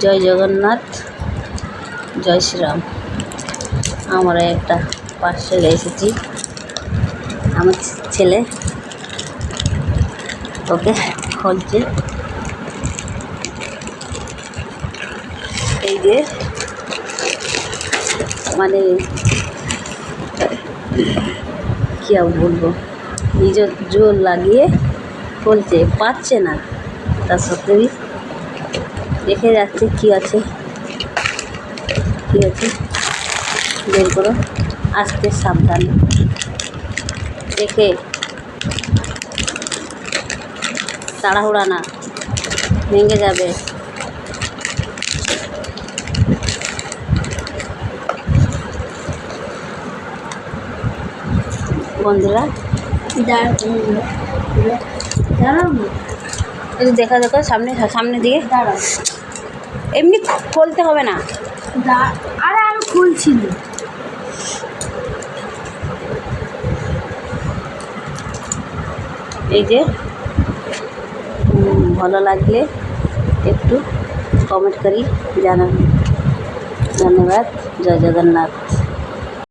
জয় জগন্নাথ, জয় শ্রীরাম। আমরা একটা পার্সেল এসেছি, আমার ছেলে ওকে খুলছে। এই যে মানে কী আর বলবো, নিজের জোর লাগিয়ে খুলছে, পাচ্ছে না, তার সত্ত্বেও দেখে যাচ্ছে কি আছে বের করো, আস্তে সাবধানে দেখে, তাড়াহুড়া না, ভেঙে যাবে। বন্ধুরা একটু দেখা দেখো, সামনের দিকে এমনি খুলতে হবে না। আরে আমি খুলছি। এই যে ভালো লাগলে একটু কমেন্ট করি জানাবেন। ধন্যবাদ। জয় জগন্নাথ।